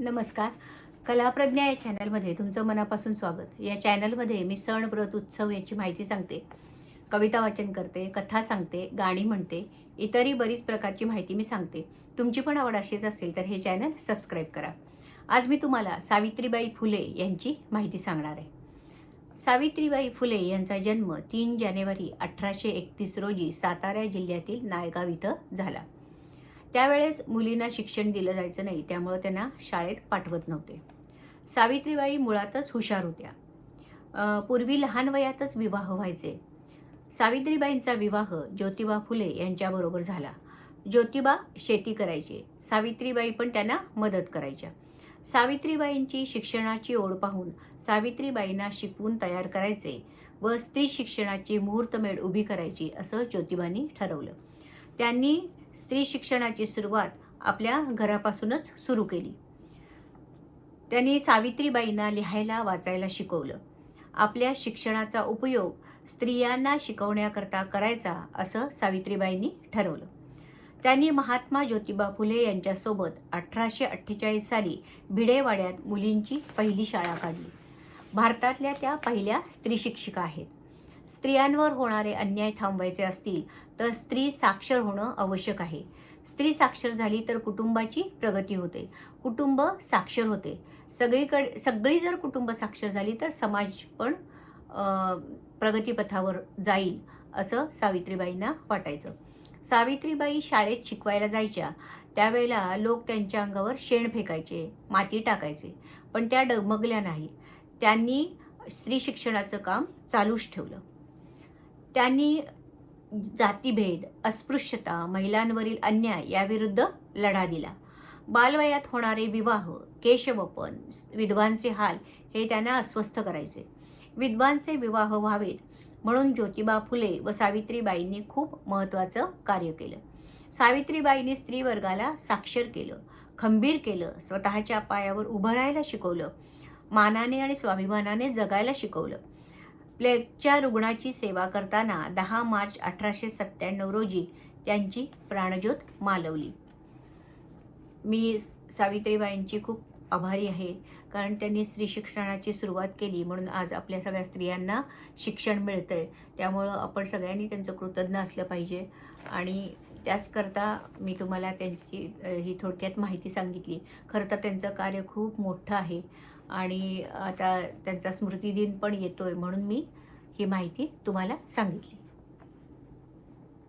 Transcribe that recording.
नमस्कार. कलाप्रज्ञा या चॅनलमध्ये तुमचं मनापासून स्वागत. या चॅनलमध्ये मी सण, व्रत, उत्सव याची माहिती सांगते, कविता वाचन करते, कथा सांगते, गाणी म्हणते, इतरही बरीच प्रकारची माहिती मी सांगते. तुमची पण आवड अशीच असेल तर हे चॅनल सबस्क्राईब करा. आज मी तुम्हाला सावित्रीबाई फुले यांची माहिती सांगणार आहे. सावित्रीबाई फुले यांचा जन्म 3 जानेवारी 1831 रोजी सातारा जिल्ह्यातील नायगाव इथं झाला. त्यावेळेस मुलींना शिक्षण दिलं जायचं नाही, त्यामुळे त्यांना शाळेत पाठवत नव्हते. सावित्रीबाई मुळातच हुशार होत्या. पूर्वी लहान वयातच विवाह व्हायचे. सावित्रीबाईंचा विवाह ज्योतिबा फुले यांच्याबरोबर झाला. ज्योतिबा शेती करायचे, सावित्रीबाई पण त्यांना मदत करायच्या. सावित्रीबाईंची शिक्षणाची ओढ पाहून सावित्रीबाईंना शिकवून तयार करायचे व स्त्री शिक्षणाची मुहूर्तमेढ उभी करायची असं ज्योतिबांनी ठरवलं. त्यांनी स्त्री शिक्षणाची सुरुवात आपल्या घरापासूनच सुरू केली. त्यांनी सावित्रीबाईंना लिहायला वाचायला शिकवलं. आपल्या शिक्षणाचा उपयोग स्त्रियांना शिकवण्याकरता करायचा असं सावित्रीबाईंनी ठरवलं. त्यांनी महात्मा ज्योतिबा फुले यांच्यासोबत 1848 साली भिडेवाड्यात मुलींची पहिली शाळा काढली. भारतातल्या त्या पहिल्या स्त्री शिक्षिका आहेत. स्त्रियांवर होणारे अन्याय थांबवायचे असतील तर स्त्री साक्षर होणं आवश्यक आहे. स्त्री साक्षर झाली तर कुटुंबाची प्रगती होते, कुटुंब साक्षर होते. सगळी जर कुटुंब साक्षर झाली तर समाज पण प्रगतीपथावर जाईल असं सावित्रीबाईंना वाटायचं. सावित्रीबाई शाळेत शिकवायला जायच्या त्यावेळेला लोक त्यांच्या अंगावर शेण फेकायचे, माती टाकायचे, पण त्या डगमगल्या नाहीत. त्यांनी स्त्री शिक्षणाचं काम चालूच ठेवलं. त्यांनी जातीभेद, अस्पृश्यता, महिलांवरील अन्याय याविरुद्ध लढा दिला. बालवयात होणारे विवाह, केशवपन, विधवांचे हाल हे त्यांना अस्वस्थ करायचे. विधवांचे विवाह व्हावेत म्हणून ज्योतिबा फुले व सावित्रीबाईंनी खूप महत्त्वाचं कार्य केलं. सावित्रीबाईंनी स्त्रीवर्गाला साक्षर केलं, खंबीर केलं, स्वतःच्या पायावर उभं राहायला शिकवलं, मानाने आणि स्वाभिमानाने जगायला शिकवलं. प्लेगच्या रुग्णाची सेवा करताना 10 मार्च 1897 रोजी त्यांची प्राणज्योत मालवली. मी सावित्रीबाईंची खूप आभारी आहे, कारण त्यांनी स्त्री शिक्षणाची सुरुवात केली म्हणून आज आपल्या सगळ्या स्त्रियांना शिक्षण मिळतं आहे. त्यामुळं आपण सगळ्यांनी त्यांचं कृतज्ञ असलं पाहिजे. आणि त्याचकरता मी तुम्हाला त्यांची ही थोडक्यात माहिती सांगितली. खरं तर त्यांचं कार्य खूप मोठं आहे आणि आता त्यांचा स्मृतिदिन पण येतो आहे म्हणून मी ही माहिती तुम्हाला सांगितली.